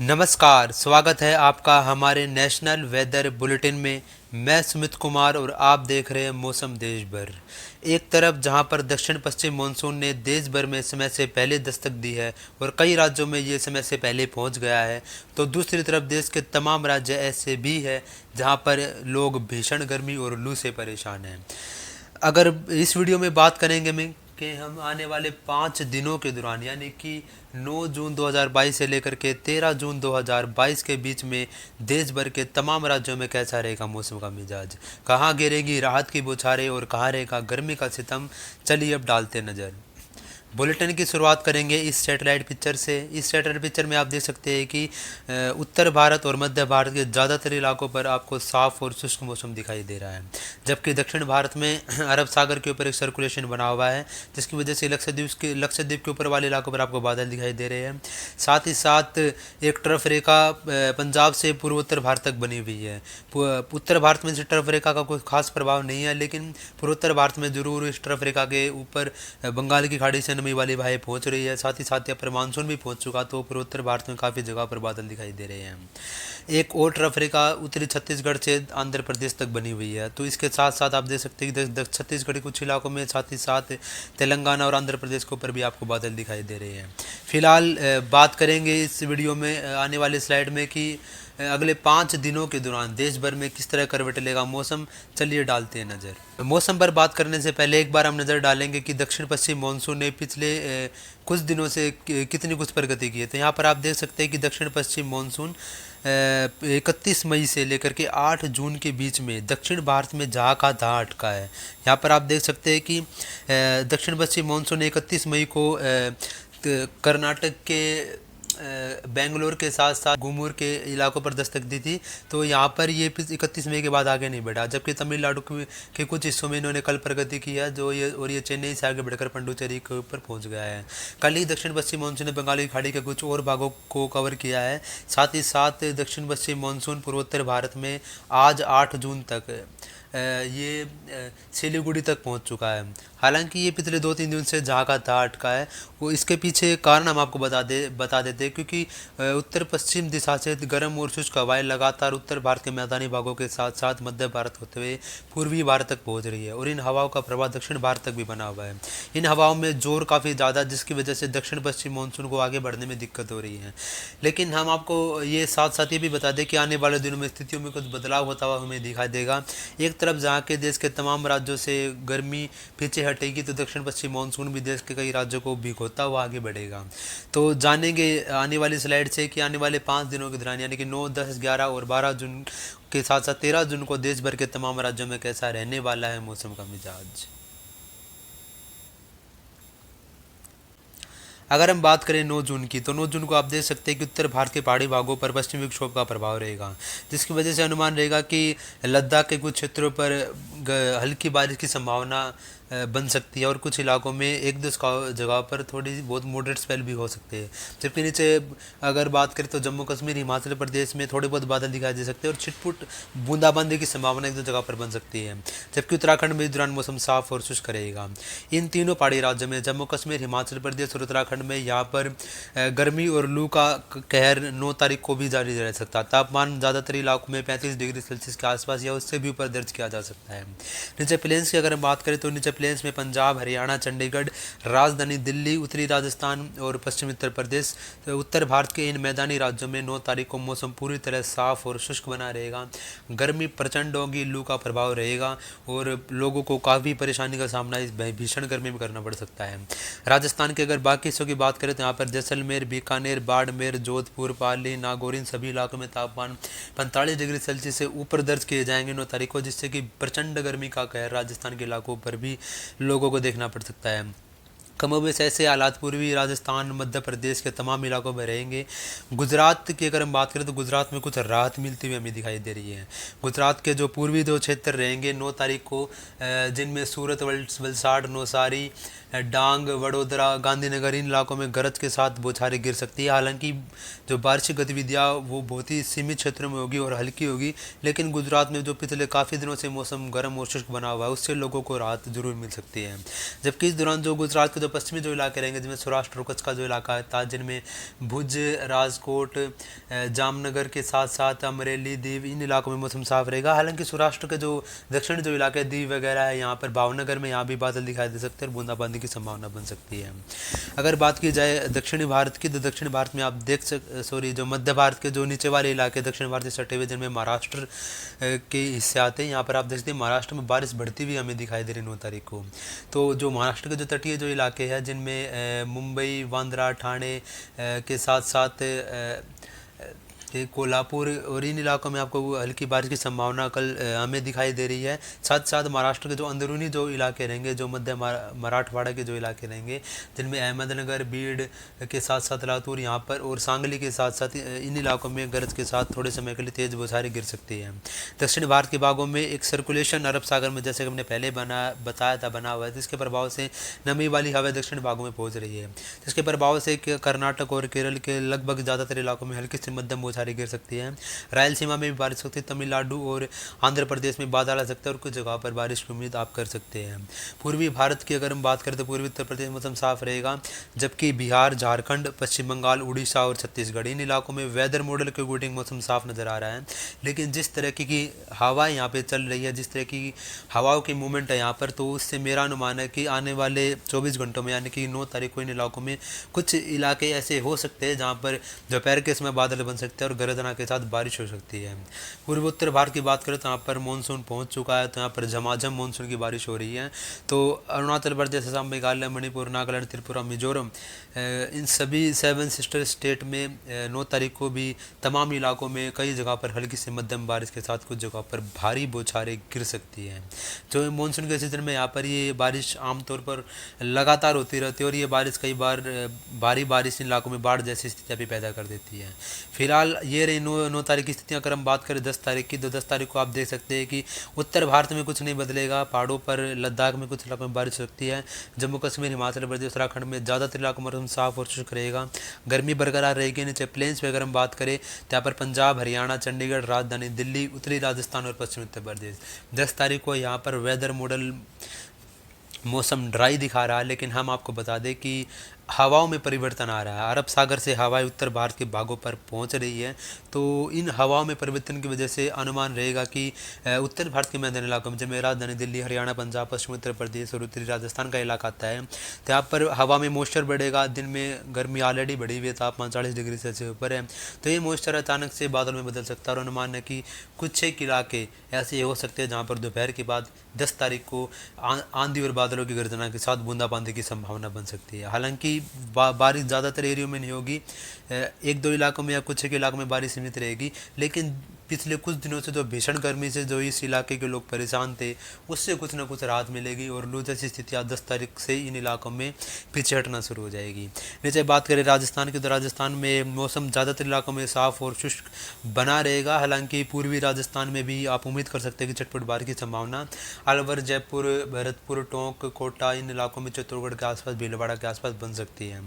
नमस्कार, स्वागत है आपका हमारे नेशनल वेदर बुलेटिन में। मैं सुमित कुमार और आप देख रहे हैं मौसम देश भर। एक तरफ जहां पर दक्षिण पश्चिम मानसून ने देश भर में समय से पहले दस्तक दी है और कई राज्यों में ये समय से पहले पहुंच गया है, तो दूसरी तरफ देश के तमाम राज्य ऐसे भी हैं जहां पर लोग भीषण गर्मी और लू से परेशान हैं। अगर इस वीडियो में बात करेंगे मैं कि हम आने वाले 5 दिनों के दौरान यानी कि 9 जून 2022 से लेकर के 13 जून 2022 के बीच में देश भर के तमाम राज्यों में कैसा रहेगा मौसम का मिजाज, कहाँ गिरेगी राहत की बौछारें और कहाँ रहेगा गर्मी का सितम। चलिए अब डालते नज़र। बुलेटिन की शुरुआत करेंगे इस सैटेलाइट पिक्चर से। इस सैटेलाइट पिक्चर में आप देख सकते हैं कि उत्तर भारत और मध्य भारत के ज़्यादातर इलाकों पर आपको साफ और शुष्क मौसम दिखाई दे रहा है, जबकि दक्षिण भारत में अरब सागर के ऊपर एक सर्कुलेशन बना हुआ है, जिसकी वजह से लक्षद्वीप के ऊपर वाले इलाकों पर आपको बादल दिखाई दे रहे हैं। साथ ही साथ एक ट्रफ रेखा पंजाब से पूर्वोत्तर भारत तक बनी हुई है। उत्तर भारत में इस ट्रफ रेखा का कोई खास प्रभाव नहीं है, लेकिन पूर्वोत्तर भारत में ज़रूर इस ट्रफ रेखा के ऊपर बंगाल की खाड़ी से नमी वाली हवाएं पहुंच रही है। साथ ही साथ यहाँ पर मानसून भी पहुंच चुका, तो पूर्वोत्तर भारत में काफ़ी जगह पर बादल दिखाई दे रहे हैं। एक और ट्रफ रेखा उत्तरी छत्तीसगढ़ से आंध्र प्रदेश तक बनी हुई है, तो इसके साथ साथ आप देख सकते हैं कि छत्तीसगढ़ के कुछ इलाकों में, साथ ही साथ तेलंगाना और आंध्र प्रदेश के ऊपर भी आपको बादल दिखाई दे रहे हैं। फिलहाल बात करेंगे इस वीडियो में आने वाले स्लाइड में कि अगले 5 दिनों के दौरान देश भर में किस तरह करवट लेगा मौसम। चलिए डालते हैं नज़र। मौसम पर बात करने से पहले एक बार हम नज़र डालेंगे कि दक्षिण पश्चिम मानसून ने पिछले कुछ दिनों से कितनी कुछ प्रगति की है। तो यहाँ पर आप देख सकते हैं कि दक्षिण पश्चिम मानसून 31 मई से लेकर के 8 जून के बीच में दक्षिण भारत में जहाँ का तहाँ अटका है। यहाँ पर आप देख सकते हैं कि दक्षिण पश्चिम मानसून ने 31 मई को कर्नाटक के बेंगलोर के साथ साथ गुमूर के इलाकों पर दस्तक दी थी, तो यहाँ पर ये 31 मई के बाद आगे नहीं बढ़ा, जबकि तमिलनाडु के कुछ हिस्सों में इन्होंने कल प्रगति की है, ये चेन्नई से आगे बढ़कर पंडुचेरी के ऊपर पहुँच गया है। कल ही दक्षिण पश्चिम मानसून ने बंगाल की खाड़ी के कुछ और भागों को कवर किया है। साथ ही साथ दक्षिण पश्चिम मानसून पूर्वोत्तर भारत में आज 8 जून तक ये सिलीगुड़ी तक पहुंच चुका है। हालांकि ये पिछले 2-3 दिन से जहाँ का तहाँ अटका है। वो इसके पीछे कारण हम आपको बता देते हैं, क्योंकि उत्तर पश्चिम दिशा से गर्म और शुष्क हवाएं लगातार उत्तर भारत के मैदानी भागों के साथ साथ मध्य भारत होते हुए पूर्वी भारत तक पहुँच रही है, और इन हवाओं का प्रभाव दक्षिण भारत तक भी बना हुआ है। इन हवाओं में जोर काफ़ी ज़्यादा, जिसकी वजह से दक्षिण पश्चिम मानसून को आगे बढ़ने में दिक्कत हो रही है। लेकिन हम आपको ये साथ साथ ये भी बता दें कि आने वाले दिनों में स्थितियों में कुछ बदलाव होता हुआ हमें दिखाई देगा। एक तरफ जहाँ के देश के तमाम राज्यों से गर्मी पीछे हटेगी, तो दक्षिण पश्चिम मानसून भी देश के कई राज्यों को भिगोता हुआ आगे बढ़ेगा। तो जानेंगे आने वाली स्लाइड से कि आने वाले 5 दिनों के दौरान यानी कि 9, 10, 11 और 12 जून के साथ साथ 13 जून को देश भर के तमाम राज्यों में कैसा रहने वाला है मौसम का मिजाज। अगर हम बात करें 9 जून की, तो 9 जून को आप देख सकते हैं कि उत्तर भारत के पहाड़ी भागों पर पश्चिमी विक्षोभ का प्रभाव रहेगा, जिसकी वजह से अनुमान रहेगा कि लद्दाख के कुछ क्षेत्रों पर हल्की बारिश की संभावना बन सकती है, और कुछ इलाकों में एक दो जगह पर थोड़ी बहुत मॉडरेट स्पेल भी हो सकते हैं। जबकि नीचे अगर बात करें तो जम्मू कश्मीर, हिमाचल प्रदेश में थोड़े बहुत बादल दिखाई दे सकते हैं और छिटपुट बूंदाबांदी की संभावना एक दो जगह पर बन सकती है। जबकि उत्तराखंड में इस दौरान मौसम साफ और शुष्क रहेगा। इन तीनों पहाड़ी राज्यों में जम्मू कश्मीर, हिमाचल प्रदेश और उत्तराखंड में यहाँ पर गर्मी और लू का कहर 9 तारीख को भी जारी रह सकता है। तापमान ज़्यादातर इलाकों में 35 डिग्री सेल्सियस के आसपास या उससे भी ऊपर दर्ज किया जा सकता है। नीचे प्लेन्स की अगर हम बात करें तो नीचे प्लेन्स में पंजाब, हरियाणा, चंडीगढ़, राजधानी दिल्ली, उत्तरी राजस्थान और पश्चिमी उत्तर प्रदेश, उत्तर भारत के इन मैदानी राज्यों में 9 तारीख को मौसम पूरी तरह साफ और शुष्क बना रहेगा। गर्मी प्रचंड होगी, लू का प्रभाव रहेगा और लोगों को काफ़ी परेशानी का सामना इस भीषण गर्मी में करना पड़ सकता है। राजस्थान के अगर बाकी हिस्सों की बात करें तो यहाँ पर जैसलमेर, बीकानेर, बाड़मेर, जोधपुर, पाली, नागौर, इन सभी इलाकों में तापमान 45 डिग्री सेल्सियस से ऊपर दर्ज किए जाएंगे 9 तारीख को, जिससे कि प्रचंड गर्मी का कहर राजस्थान के इलाकों पर भी लोगों को देखना पड़ सकता है। कमोबेश ऐसे हालात पूर्वी राजस्थान, मध्य प्रदेश के तमाम इलाकों में रहेंगे। गुजरात की अगर हम बात करें तो गुजरात में कुछ राहत मिलती हुई हमें दिखाई दे रही है। गुजरात के जो पूर्वी 2 क्षेत्र रहेंगे 9 तारीख को, जिनमें सूरत, वलसाड़, नौसारी, डांग, वडोदरा, गांधीनगर, इन इलाकों में गरज के साथ बौछारें गिर सकती है। हालांकि जो बारिश गतिविधियाँ वो बहुत ही सीमित क्षेत्रों में होगी और हल्की होगी, लेकिन गुजरात में जो पिछले काफ़ी दिनों से मौसम गर्म और शुष्क बना हुआ है उससे लोगों को राहत जरूर मिल सकती है। जबकि इस दौरान जो गुजरात के जो पश्चिमी जो इलाके रहेंगे जिनमें सौराष्ट्र और कच्छ का जो इलाका था, जिनमें भुज, राजकोट, जामनगर के साथ साथ अमरेली, दीव, इन इलाकों में मौसम साफ रहेगा। हालांकि सौराष्ट्र के जो दक्षिणी जो इलाके हैं, दीव वगैरह है, यहाँ पर भावनगर में यहाँ भी बादल दिखाई दे सकते हैं और बूंदाबांदी की संभावना बन सकती है। अगर बात की जाए दक्षिणी भारत की, तो दक्षिण भारत में आप जो मध्य भारत के जो नीचे वाले इलाके दक्षिण भारत से सटे हुए, जिनमें महाराष्ट्र के हिस्से आते हैं, यहाँ पर आप देख सकते हैं महाराष्ट्र में बारिश बढ़ती हुई हमें दिखाई दे रही 9 तारीख को। तो जो महाराष्ट्र के जो तटीय जो इलाके हैं, जिनमें मुंबई, बांद्रा, ठाणे के साथ साथ ये कोल्हापुर और इन इलाकों में आपको हल्की बारिश की संभावना कल हमें दिखाई दे रही है। साथ साथ महाराष्ट्र के जो अंदरूनी जो इलाके रहेंगे, जो मध्य मराठवाड़ा के जो इलाके रहेंगे, जिनमें अहमदनगर, बीड के साथ साथ लातूर यहाँ पर और सांगली के साथ साथ इन इलाकों में गरज के साथ थोड़े समय के लिए तेज़ बौछारें गिर सकती है। दक्षिण भारत के भागों में एक सर्कुलेशन अरब सागर में, जैसे कि हमने पहले बताया था, बना हुआ है, जिसके प्रभाव से नमी वाली हवाएं दक्षिण भागों में पहुँच रही है। जिसके प्रभाव से कर्नाटक और केरल के लगभग ज़्यादातर इलाकों में हल्की से मध्यम बौछारें गिर सकती है। रायलसीमा में भी बारिश हो सकती है। तमिलनाडु और आंध्र प्रदेश में बादल आ सकता है और कुछ जगह पर बारिश की उम्मीद आप कर सकते हैं। पूर्वी भारत की अगर हम बात करें तो पूर्वी उत्तर प्रदेश में मौसम साफ रहेगा, जबकि बिहार, झारखंड, पश्चिम बंगाल, उड़ीसा और छत्तीसगढ़, इन इलाकों में वेदर मॉडल के अकॉर्डिंग मौसम साफ नजर आ रहा है। लेकिन जिस तरह की हवा यहाँ पे चल रही है, जिस तरह की हवाओं की मूवमेंट है यहाँ पर, तो उससे मेरा अनुमान है कि आने वाले 24 घंटों में, यानी कि 9 तारीख को, इन इलाकों में कुछ इलाके ऐसे हो सकते हैं जहाँ पर दोपहर के समय बादल बन सकते हैं और गरजना के साथ बारिश हो सकती है। पूर्वी उत्तर भारत की बात करें तो यहाँ पर मानसून पहुँच चुका है, तो यहाँ पर झमाझम मानसून की बारिश हो रही है। तो अरुणाचल प्रदेश, असम, मेघालय, मणिपुर, नागालैंड, त्रिपुरा, मिजोरम, इन सभी 7 सिस्टर स्टेट में 9 तारीख को भी तमाम इलाकों में कई जगह पर हल्की से मध्यम बारिश के साथ कुछ जगह पर भारी बौछारें गिर सकती हैं। जो मानसून के सीजन में यहाँ पर ये बारिश आमतौर पर लगातार होती रहती है और ये बारिश कई बार भारी बारिश इन इलाकों में बाढ़ जैसी स्थितियाँ भी पैदा कर देती है। फिलहाल ये रही 9 तारीख की स्थितियाँ। अगर हम बात करें 10 तारीख की, तो 10 तारीख को आप देख सकते हैं कि उत्तर भारत में कुछ नहीं बदलेगा। पहाड़ों पर, लद्दाख में कुछ इलाकों में बारिश हो सकती है। जम्मू कश्मीर, हिमाचल प्रदेश, उत्तराखंड में ज़्यादातर इलाकों में मौसम साफ और शुष्क रहेगा। गर्मी बरकरार रहेगी। नीचे प्लेन्स पे अगर हम बात करें तो यहाँ पर पंजाब, हरियाणा, चंडीगढ़, राजधानी दिल्ली, उत्तरी राजस्थान और पश्चिमी उत्तर प्रदेश, 10 तारीख को यहाँ पर वेदर मॉडल मौसम ड्राई दिखा रहा है। लेकिन हम आपको बता दें कि हवाओं में परिवर्तन आ रहा है। अरब सागर से हवाएं उत्तर भारत के भागों पर पहुंच रही है, तो इन हवाओं में परिवर्तन की वजह से अनुमान रहेगा कि उत्तर भारत के मैदानी इलाकों में, जिनमें राजधानी दिल्ली, हरियाणा, पंजाब, पश्चिमी उत्तर प्रदेश और उत्तरी राजस्थान का इलाका आता है, तो यहाँ पर हवा में मॉइस्चर बढ़ेगा। दिन में गर्मी ऑलरेडी बढ़ी हुई है, तापमान 40 डिग्री से ऊपर है, तो ये मॉइस्चर अचानक से बादल में बदल सकता है। और अनुमान है कि कुछ एक इलाके ऐसे हो सकते हैं जहाँ पर दोपहर के बाद 10 तारीख को आंधी और बादलों की गर्जना के साथ बूंदाबांदी की संभावना बन सकती है। हालांकि बारिश ज़्यादातर एरियो में नहीं होगी, 1-2 इलाकों में या कुछ एक इलाकों में बारिश सीमित रहेगी। लेकिन पिछले कुछ दिनों से जो भीषण गर्मी से जो इस इलाके के लोग परेशान थे, उससे कुछ ना कुछ राहत मिलेगी और लू जैसी स्थितियाँ 10 तारीख से इन इलाकों में पीछे हटना शुरू हो जाएगी। नीचे बात करें राजस्थान की, तो राजस्थान में मौसम ज़्यादातर इलाकों में साफ और शुष्क बना रहेगा। हालांकि पूर्वी राजस्थान में भी आप उम्मीद कर सकते हैं कि चटपट बारिश की संभावना अलवर, जयपुर, भरतपुर, टोंक, कोटा, इन इलाकों में, चित्तौड़गढ़ के आसपास, भीलवाड़ा के आसपास बन सकती है।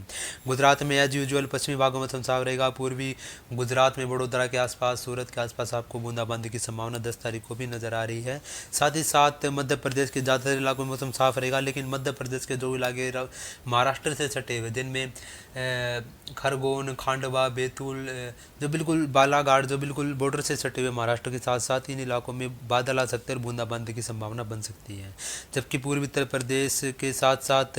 गुजरात में एज यूजुअल पश्चिमी भागों में मौसम साफ रहेगा। पूर्वी गुजरात में वडोदरा के आसपास, सूरत के आसपास आपको बूंदाबांदी की संभावना 10 तारीख को भी नजर आ रही है। साथ ही साथ मध्य प्रदेश के ज़्यादातर इलाकों में मौसम साफ रहेगा। लेकिन मध्य प्रदेश के जो इलाके महाराष्ट्र से सटे हुए, जिनमें खरगोन, खांडवा, बैतूल, जो बिल्कुल बालाघाट, जो बिल्कुल बॉर्डर से सटे हुए महाराष्ट्र के साथ साथ, इन इलाकों में बादल आ सकते हैं और बूंदाबांदी की संभावना बन सकती है। जबकि पूर्वी उत्तर प्रदेश के साथ साथ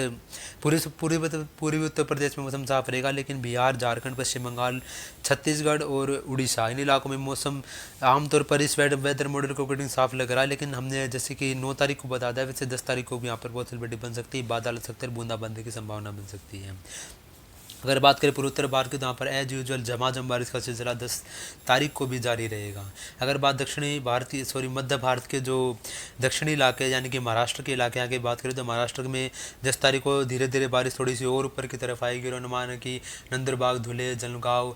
पूर्वी उत्तर प्रदेश में मौसम साफ रहेगा। लेकिन बिहार, झारखंड, पश्चिम बंगाल, छत्तीसगढ़ और उड़ीसा, इन इलाकों में मौसम आमतौर पर इस वेदर मॉडल को अकॉर्डिंग साफ लग रहा है। लेकिन हमने जैसे कि 9 तारीख को बता दिया, वैसे 10 तारीख को भी यहाँ पर पॉसिबिलिटी बन सकती है, बादल आ सकते हैं, बूंदाबांदी की संभावना बन सकती है। अगर बात करें पूर्वोत्तर भारत की, तो यहाँ पर एज यूजुअल झमाझम बारिश का सिलसिला 10 तारीख को भी जारी रहेगा। अगर बात मध्य भारत के जो दक्षिणी इलाके यानी कि महाराष्ट्र के इलाके यहाँ की बात करें, तो महाराष्ट्र में 10 तारीख को धीरे धीरे बारिश थोड़ी सी और ऊपर की तरफ आएगी। और अनुमान है कि नंदुरबाग, धुले, जलगांव,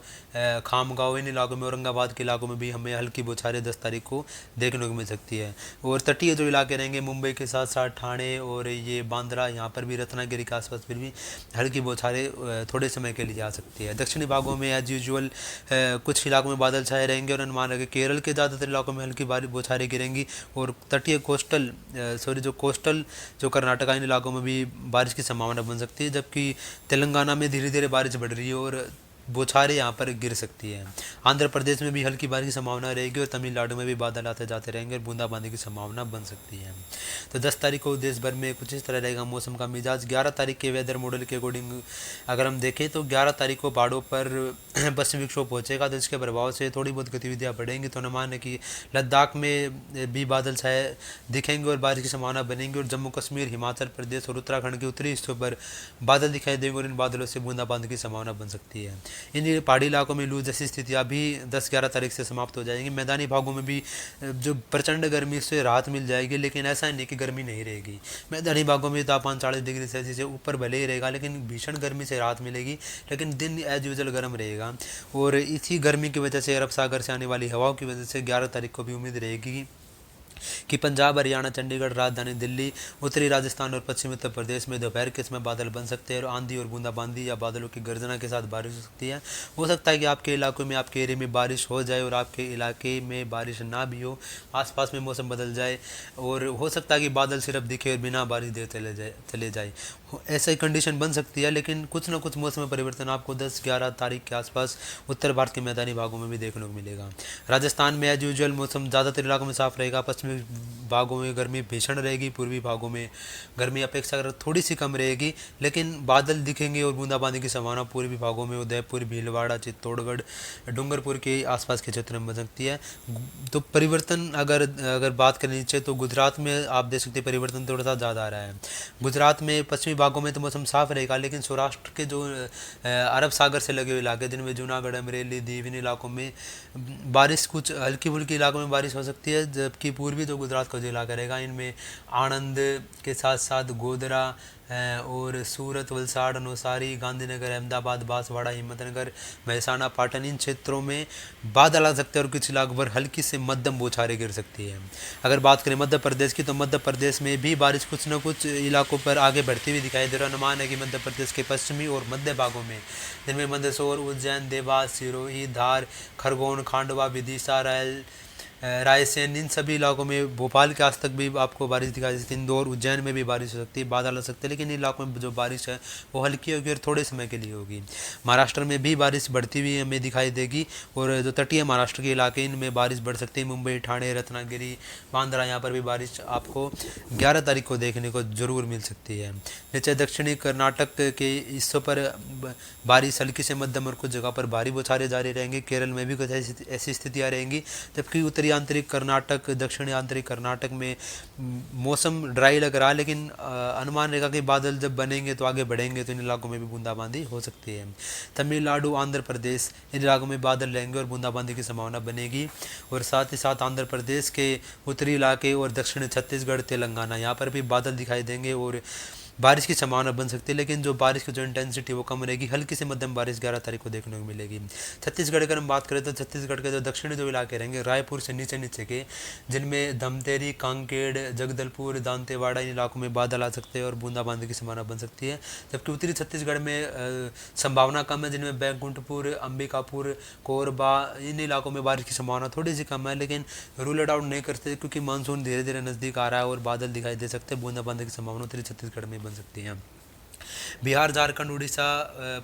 खामगांव, इन इलाकों में, औरंगाबाद के इलाकों में भी हमें हल्की बौछारें 10 तारीख को देखने को मिल सकती है। और तटीय जो इलाके रहेंगे, मुंबई के साथ साथ ठाणे और ये बांद्रा, यहाँ पर भी रत्नागिरी के आसपास फिर भी हल्की बौछारें थोड़े समय के लिए आ सकती है। दक्षिणी भागों में एज यूजुअल कुछ इलाकों में बादल छाए रहेंगे और अनुमान है कि केरल के ज़्यादातर इलाकों में हल्की बारिश बौछारें गिरेंगी और तटीय कोस्टल जो कर्नाटक इन इलाकों में भी बारिश की संभावना बन सकती है, जबकि तेलंगाना में धीरे धीरे बारिश बढ़ रही है और बौछारें यहाँ पर गिर सकती है। आंध्र प्रदेश में भी हल्की बारिश की संभावना रहेगी और तमिलनाडु में भी बादल आते जाते रहेंगे और बूंदाबांदी की संभावना बन सकती है। तो 10 तारीख को देश भर में कुछ इस तरह रहेगा मौसम का मिजाज। 11 तारीख के वेदर मॉडल के अकॉर्डिंग अगर हम देखें तो 11 तारीख को पहाड़ों पर पश्चिमी विक्षोभ पहुंचेगा, तो इसके प्रभाव से थोड़ी बहुत गतिविधियां बढ़ेंगी। तो अनुमान है कि लद्दाख में भी बादल छाए दिखेंगे और बारिश की संभावना बनेगी और जम्मू कश्मीर, हिमाचल प्रदेश और उत्तराखंड के उत्तरी हिस्सों पर बादल दिखाई देंगे और इन बादलों से बूंदाबांदी की संभावना बन सकती है। इन पहाड़ी इलाकों में लू जैसी स्थितियां भी 10-11 तारीख से समाप्त हो जाएंगी। मैदानी भागों में भी जो प्रचंड गर्मी से राहत मिल जाएगी, लेकिन ऐसा नहीं कि गर्मी नहीं रहेगी। मैदानी भागों में तापमान 40 डिग्री सेल्सियस से ऊपर भले ही रहेगा, लेकिन भीषण गर्मी से राहत मिलेगी, लेकिन दिन एज यूजल गर्म रहेगा। और इसी गर्मी की वजह से अरब सागर से आने वाली हवाओं की वजह से 11 तारीख को भी उम्मीद रहेगी कि पंजाब, हरियाणा, चंडीगढ़, राजधानी दिल्ली, उत्तरी राजस्थान और पश्चिमी उत्तर प्रदेश में दोपहर के समय बादल बन सकते हैं और आंधी और बूंदाबांदी या बादलों की गर्जना के साथ बारिश हो सकती है। हो सकता है कि आपके इलाकों में, आपके एरिया में बारिश हो जाए और आपके इलाके में बारिश ना भी हो, आसपास में मौसम बदल जाए और हो सकता है कि बादल सिर्फ दिखे और बिना बारिश दे चले जाए। ऐसी कंडीशन बन सकती है, लेकिन कुछ ना कुछ मौसम में परिवर्तन आपको 10-11 तारीख के आसपास उत्तर भारत के मैदानी भागों में भी देखने को मिलेगा। राजस्थान में एज यूजुअल मौसम ज़्यादातर इलाकों में साफ रहेगा। पश्चिमी भागों में गर्मी भीषण रहेगी, पूर्वी भागों में गर्मी अपेक्षाकृत थोड़ी सी कम रहेगी, लेकिन बादल दिखेंगे और बूंदाबांदी की संभावना पूर्वी भागों में उदयपुर, भीलवाड़ा, चित्तौड़गढ़, डूंगरपुर के आसपास के क्षेत्र में बन सकती है। तो परिवर्तन अगर बात करें नीचे, तो गुजरात में आप देख सकते हैं परिवर्तन थोड़ा सा ज़्यादा आ रहा है। गुजरात में पश्चिमी भागों में तो मौसम साफ रहेगा, लेकिन सौराष्ट्र के जो अरब सागर से लगे हुए इलाके, जिनमें जूनागढ़, अमरेली, दीव, इन इलाकों में बारिश, कुछ हल्की फुल्की इलाकों में बारिश हो सकती है, जबकि पूर्वी जो गुजरात का जो इलाका रहेगा, इनमें आणंद के साथ साथ गोधरा और सूरत, वलसाड़, नवसारी, गांधीनगर, अहमदाबाद, बांसवाड़ा, हिम्मतनगर, महसाना, पाटन, इन क्षेत्रों में बादल आ सकते हैं और कुछ इलाकों पर हल्की से मध्यम बौछारें गिर सकती है। अगर बात करें मध्य प्रदेश की, तो मध्य प्रदेश में भी बारिश कुछ न कुछ इलाकों पर आगे बढ़ती हुई दिखाई दे रहा है। अनुमान है कि मध्य प्रदेश के पश्चिमी और मध्य भागों में, जिनमें मंदसौर, उज्जैन, देवास, सिरोही, धार, खरगोन, खांडवा, विदिशा, रायसेन, इन सभी इलाकों में, भोपाल के आस तक भी आपको बारिश दिखाई दे सकती है। इंदौर, उज्जैन में भी बारिश हो सकती है, बादल आ सकते हैं, लेकिन इन इलाकों में जो बारिश है वो हल्की होगी और थोड़े समय के लिए होगी। महाराष्ट्र में भी बारिश बढ़ती हुई हमें दिखाई देगी और जो तटीय महाराष्ट्र के इलाके, इनमें बारिश बढ़ सकती है। मुंबई, ठाणे, रत्नागिरी, बांद्रा, यहाँ पर भी बारिश आपको 11 तारीख को देखने को जरूर मिल सकती है। नीचे दक्षिणी कर्नाटक के हिस्सों पर बारिश हल्की से मध्यम और कुछ जगह पर भारी बौछारें जारी रहेंगे। केरल में भी कुछ ऐसी स्थितियाँ रहेंगी, जबकि उत्तरी आंतरिक कर्नाटक, दक्षिणी आंतरिक कर्नाटक में मौसम ड्राई लग रहा है, लेकिन अनुमान रहेगा कि बादल जब बनेंगे तो आगे बढ़ेंगे, तो इन इलाकों में भी बूंदाबांदी हो सकती है। तमिलनाडु, आंध्र प्रदेश, इन इलाकों में बादल रहेंगे और बूंदाबांदी की संभावना बनेगी और साथ ही साथ आंध्र प्रदेश के उत्तरी इलाके और दक्षिणी छत्तीसगढ़, तेलंगाना, यहाँ पर भी बादल दिखाई देंगे और बारिश की संभावना बन सकती है, लेकिन जो बारिश की जो इंटेंसिटी वो कम रहेगी। हल्की से मध्यम बारिश 11 तारीख को देखने को मिलेगी। छत्तीसगढ़ अगर हम बात करें तो छत्तीसगढ़ के जो दक्षिणी जो इलाके रहेंगे, रायपुर से नीचे नीचे के, जिनमें धमतेरी, कांकेड़, जगदलपुर, दांतेवाड़ा, इन इलाकों में बादल आ सकते हैं और बूंदाबांदी की संभावना बन सकती है। जबकि उत्तरी छत्तीसगढ़ में संभावना कम है, जिनमें बैकुंठपुर, अंबिकापुर, कोरबा, इन इलाकों में बारिश की संभावना थोड़ी सी कम है, लेकिन रूल इट आउट नहीं करते, क्योंकि मानसून धीरे धीरे नज़दीक आ रहा है और बादल दिखाई दे सकते हैं। बूंदाबांदी की संभावना उत्तरी छत्तीसगढ़ में बन सकती है। बिहार, झारखंड, उड़ीसा,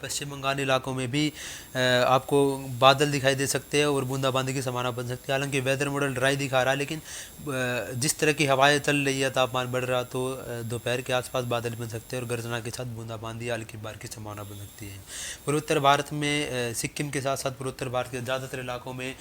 पश्चिम बंगाल इलाकों में भी आपको बादल दिखाई दे सकते हैं और बूंदाबांदी की संभावना बन सकती है। हालांकि वेदर मॉडल ड्राई दिखा रहा है, लेकिन जिस तरह की हवाएं चल रही है, तापमान बढ़ रहा, तो दोपहर के आसपास बादल बन सकते हैं और गर्जना के साथ बूंदाबांदी, हल्की बारिश की संभावना बन सकती है। पूर्वोत्तर भारत में सिक्किम के साथ साथ पूर्वोत्तर भारत के ज़्यादातर इलाकों में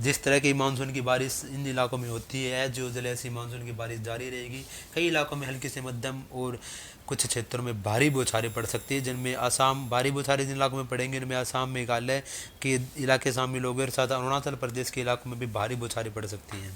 जिस तरह की मानसून की बारिश इन इलाकों में होती है, एज यूजुअल ऐसी मानसून की बारिश जारी रहेगी। कई इलाकों में हल्की से मध्यम और कुछ क्षेत्रों में भारी बौछारें पड़ सकती है, जिनमें असम, भारी बौछारें जिन इलाकों में पड़ेंगे इनमें असम, मेघालय के इलाके शामिल हो गए और साथ अरुणाचल प्रदेश के इलाकों में भी भारी बौछारें पड़ सकती हैं।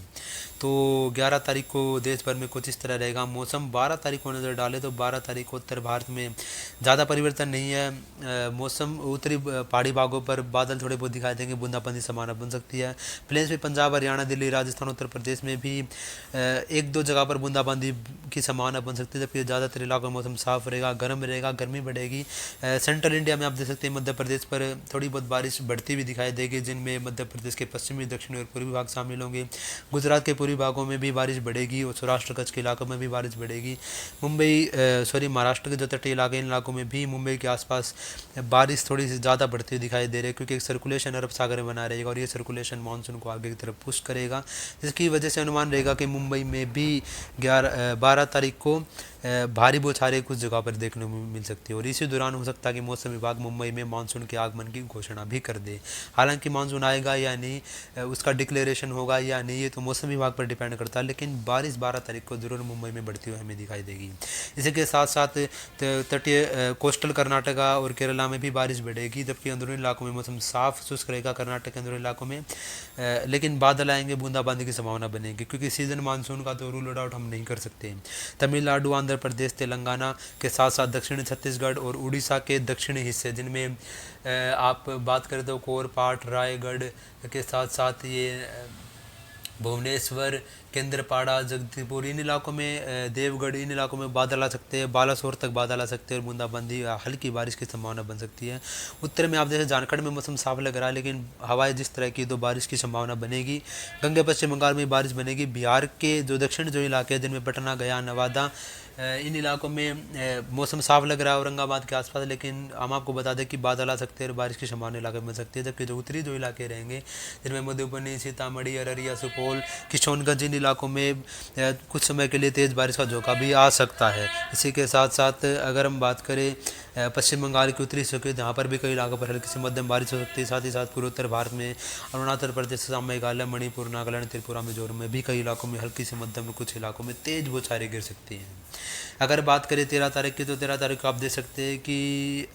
तो 11 तारीख को देश भर में कुछ इस तरह रहेगा मौसम। 12 तारीख को नज़र डालें तो 12 तारीख को उत्तर भारत में ज़्यादा परिवर्तन नहीं है। मौसम उत्तरी पहाड़ी भागों पर बादल थोड़े बहुत दिखाई देंगे, बूंदाबांदी संभावना बन सकती है। प्लेन्स में पंजाब, हरियाणा, दिल्ली, राजस्थान, उत्तर प्रदेश में भी एक दो जगह पर बूंदाबांदी की संभावना बन सकती है, जबकि ज़्यादातर इलाकों में मौसम साफ रहेगा, गर्म रहेगा, गर्मी बढ़ेगी। सेंट्रल इंडिया में आप देख सकते हैं मध्य प्रदेश पर थोड़ी बहुत बारिश बढ़ती हुई दिखाई देगी, जिनमें मध्य प्रदेश के पश्चिमी, दक्षिणी और पूर्वी भाग शामिल होंगे। गुजरात के पूर्वी भागों में भी बारिश बढ़ेगी और सौराष्ट्र कच्छ के इलाकों में भी बारिश बढ़ेगी। महाराष्ट्र के जो तटीय इलाके, इन इलाकों में भी मुंबई के आसपास बारिश थोड़ी सी ज़्यादा बढ़ती हुई दिखाई दे रही है, क्योंकि एक सर्कुलेशन अरब सागर में बना रहेगा और ये सर्कुलेशन मानसून को आगे की तरफ पुश करेगा, जिसकी वजह से अनुमान रहेगा कि मुंबई में भी 12 तारीख को भारी बौछारें कुछ जगह पर देखने को मिल सकती है। और इसी दौरान हो सकता है कि मौसम विभाग मुंबई में मानसून के आगमन की घोषणा भी कर दे। हालांकि मानसून आएगा या नहीं, उसका डिक्लेरेशन होगा या नहीं, ये तो मौसम विभाग पर डिपेंड करता है, लेकिन बारिश 12 तारीख को जरूर मुंबई में बढ़ती हुई हमें दिखाई देगी। इसी के साथ साथ तटीय कोस्टल कर्नाटका और केरला में भी बारिश बढ़ेगी, जबकि अंदरूनी इलाकों में मौसम साफ शुष्क रहेगा। कर्नाटक के अंदरूनी इलाकों में लेकिन बादल आएंगे, बूंदाबांदी की संभावना बनेगी, क्योंकि सीजन मानसून का तो रूल आउट हम नहीं कर सकते। तमिलनाडु, आंध्र प्रदेश, तेलंगाना के साथ साथ दक्षिणी छत्तीसगढ़ और उड़ीसा के दक्षिणी हिस्से, जिनमें आप बात करें तो कोरपाट, रायगढ़ के साथ साथ ये भुवनेश्वर, केंद्रपाड़ा, जगदीपुर, इन इलाकों में देवगढ़, इन इलाकों में बादल आ सकते हैं, बालासोर तक बादल आ सकते हैं और बूंदाबांदी हल्की बारिश की संभावना बन सकती है। उत्तर में आप जैसे झारखंड में मौसम साफ लग रहा है, लेकिन हवाएं जिस तरह की, तो बारिश की संभावना बनेगी। गंगे पश्चिम बंगाल में बारिश बनेगी। बिहार के जो दक्षिण जो इलाके हैं, जिनमें पटना, गया, नवादा, इन इलाकों में मौसम साफ लग रहा है औरंगाबाद के आसपास, लेकिन हम आपको बता दें कि बादल आ सकते हैं और बारिश की संभावना इलाके में बन सकती है। जबकि जो उत्तरी जो इलाके रहेंगे, जिनमें मधुबनी, सीतामढ़ी, अररिया, सुपौल, किशनगंज, इन इलाकों में कुछ समय के लिए तेज़ बारिश का झोंका भी आ सकता है। इसी के साथ साथ अगर हम बात करें पश्चिम बंगाल के उत्तरी हिस्सों के, जहाँ पर भी कई इलाकों पर हल्की से मध्यम बारिश हो सकती है। साथ ही साथ पूर्वोत्तर भारत में अरुणाचल प्रदेश, असम, मेघालय, मणिपुर, नागालैंड, त्रिपुरा, मिजोरम में भी कई इलाकों में हल्की से मध्यम, कुछ इलाकों में तेज बौछारें गिर सकती हैं। अगर बात करें 13 तारीख की, तो 13 तारीख को आप देख सकते हैं कि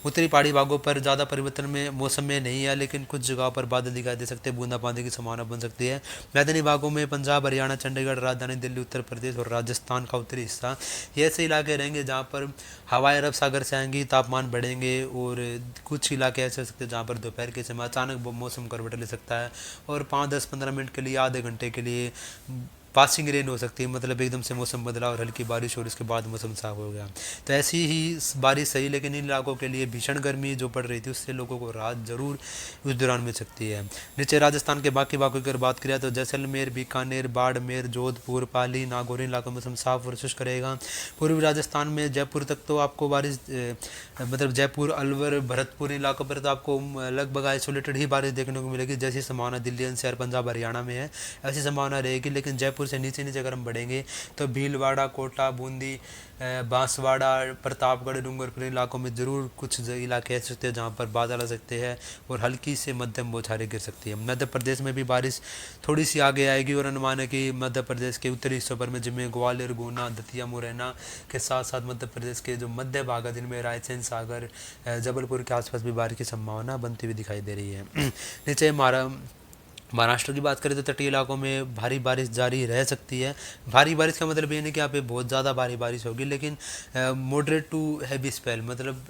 उत्तरी पहाड़ी भागों पर ज़्यादा परिवर्तन में मौसम में नहीं है, लेकिन कुछ जगहों पर बादल दिखाई दे सकते हैं, बूंदाबांदी की संभावना बन सकती है। मैदानी भागों में पंजाब, हरियाणा, चंडीगढ़, राजधानी दिल्ली, उत्तर प्रदेश और राजस्थान का उत्तरी हिस्सा, ये ऐसे इलाके रहेंगे जहाँ पर हवाएं अरब सागर से आएंगी, तापमान बढ़ेंगे और कुछ इलाके ऐसे हो सकते हैं जहाँ पर दोपहर के समय अचानक मौसम करवट ले सकता है और 5-10-15 मिनट के लिए, आधे घंटे के लिए पासिंग रेन हो सकती है, मतलब एकदम से मौसम बदला और हल्की बारिश और उसके बाद मौसम साफ हो गया। तो ऐसी ही बारिश सही, लेकिन इन इलाकों के लिए भीषण गर्मी जो पड़ रही थी, उससे लोगों को राहत जरूर उस दौरान मिल सकती है। नीचे राजस्थान के बाकी भागों की अगर बात करें तो जैसलमेर, बीकानेर, बाड़मेर, जोधपुर, पाली, नागौर इलाकों में मौसम साफ और शुष्क रहेगा। पूर्वी राजस्थान में जयपुर तक तो आपको बारिश, मतलब जयपुर, अलवर, भरतपुर इलाकों पर तो आपको लगभग आइसोलेटेड ही बारिश देखने को मिलेगी। जैसी संभावना दिल्ली एनसीआर, पंजाब, हरियाणा में है, ऐसी संभावना रहेगी। लेकिन जयपुर से नीचे नीचे अगर हम बढ़ेंगे तो भीलवाड़ा, कोटा, बूंदी, बांसवाड़ा, प्रतापगढ़, डूंगरपुर इलाकों में ज़रूर कुछ इलाके ऐसे होते हैं जहाँ पर बादल आ सकते हैं और हल्की से मध्यम बौछारें गिर सकती है। मध्य प्रदेश में भी बारिश थोड़ी सी आगे आएगी और अनुमान है कि मध्य प्रदेश के उत्तरी हिस्सों पर में, जिनमें ग्वालियर, गुना, दतिया, मुरैना के साथ साथ मध्य प्रदेश के जो मध्य भाग है, जिनमें रायसेन, सागर, जबलपुर के आसपास भी बारिश की संभावना बनती हुई दिखाई दे रही है। नीचे महाराष्ट्र की बात करें तो तटीय इलाकों में भारी बारिश जारी रह सकती है। भारी बारिश का मतलब ये नहीं कि यहाँ पे बहुत ज़्यादा भारी बारिश होगी, लेकिन मॉडरेट टू हैवी स्पेल, मतलब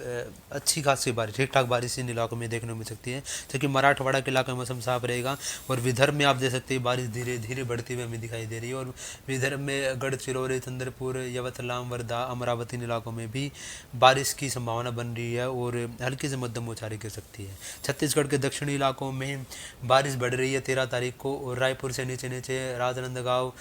अच्छी खासी बारिश, ठीक ठाक बारिश इन इलाकों में देखने को मिल सकती है। क्योंकि मराठवाड़ा के इलाके में मौसम साफ रहेगा और विदर्भ में आप देख सकते हैं बारिश धीरे धीरे बढ़ती हुई हमें दिखाई दे रही है। और विदर्भ में गढ़चिरौली, चंद्रपुर, यवतमाल, वर्धा, अमरावती इन इलाकों में भी बारिश की संभावना बन रही है और हल्की से मध्यम बौछारें गिर सकती है। छत्तीसगढ़ के दक्षिणी इलाकों में बारिश बढ़ रही है 13 तारीख को, और रायपुर से नीचे नीचे राजनांदगांव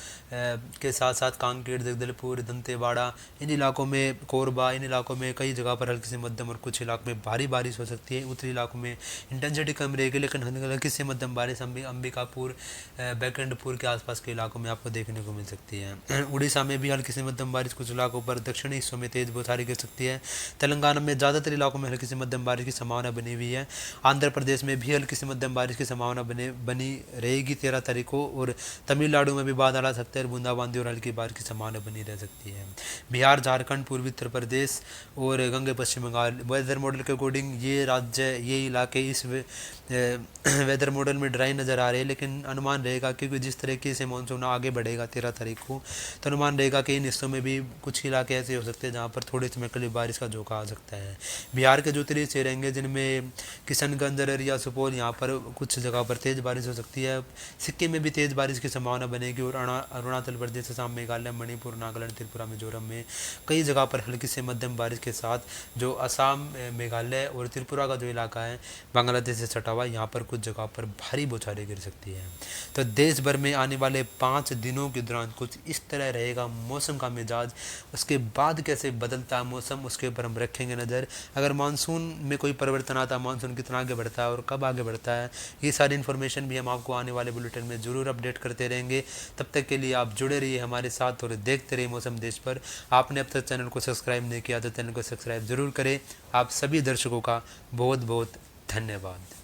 के साथ साथ कांकेर, जगदलपुर, दंतेवाड़ा, इन इलाकों में, कोरबा, इन इलाकों में कई जगह पर हल्की से मध्यम और कुछ इलाकों में भारी बारिश हो सकती है। उत्तरी इलाकों में इंटेंसिटी कम रहेगी, लेकिन हल्की से मध्यम बारिश अंबिकापुर, बैकुंठपुर के आसपास के इलाकों में आपको देखने को मिल सकती है। उड़ीसा में भी हल्की से मध्यम बारिश कुछ इलाकों पर, दक्षिणी हिस्सों में तेज बौछारें गिर सकती है। तेलंगाना में ज़्यादातर इलाकों में हल्की से मध्यम बारिश की संभावना बनी हुई है। आंध्र प्रदेश में भी हल्की से मध्यम बारिश की संभावना बनी रहेगी 13 तारीख को, और तमिलनाडु में भी बादल आ सकते हैं और बूंदाबांदी और हल्की बारिश की संभावना बनी रह सकती है। बिहार, झारखंड, पूर्वी उत्तर प्रदेश और गंगे पश्चिम बंगाल वेदर मॉडल के अकॉर्डिंग ये राज्य, ये इलाके इस वेदर मॉडल में ड्राई नज़र आ रहे हैं, लेकिन अनुमान रहेगा क्योंकि जिस तरीके से मानसून आगे बढ़ेगा 13 तारीख को, तो अनुमान रहेगा कि इन हिस्सों में भी कुछ इलाके ऐसे हो सकते हैं जहाँ पर थोड़े समय के लिए बारिश का झोंका आ सकता है। बिहार के जो उत्तरी हिस्से रहेंगे, जिनमें किशनगंज, अररिया, सुपौल यहाँ पर कुछ जगह पर तेज़ बारिश हो सकती है। सिक्किम में भी तेज़ बारिश की संभावना बनेगी और अरुणाचल प्रदेश, असम, मेघालय, मणिपुर, नागालैंड, त्रिपुरा, मिजोरम में कई जगह पर हल्की से मध्यम बारिश के साथ जो असम, मेघालय और त्रिपुरा का जो इलाका है बांग्लादेश से सटा हुआ, यहाँ पर कुछ जगह पर भारी बौछारें गिर सकती है। तो देश भर में आने वाले 5 दिनों के दौरान कुछ इस तरह रहेगा मौसम का मिजाज। उसके बाद कैसे बदलता है मौसम, उसके ऊपर हम रखेंगे नज़र। अगर मानसून में कोई परिवर्तन आता है, मानसून कितना आगे बढ़ता है और कब आगे बढ़ता है, ये सारी इन्फॉर्मेशन भी हम आपको आने वाले बुलेटिन में ज़रूर अपडेट करते रहेंगे। तब तक के लिए आप जुड़े रहिए हमारे साथ और देखते रहिए मौसम देश पर। आपने अब तक चैनल को सब्सक्राइब नहीं किया तो चैनल को सब्सक्राइब ज़रूर करें। आप सभी दर्शकों का बहुत बहुत धन्यवाद।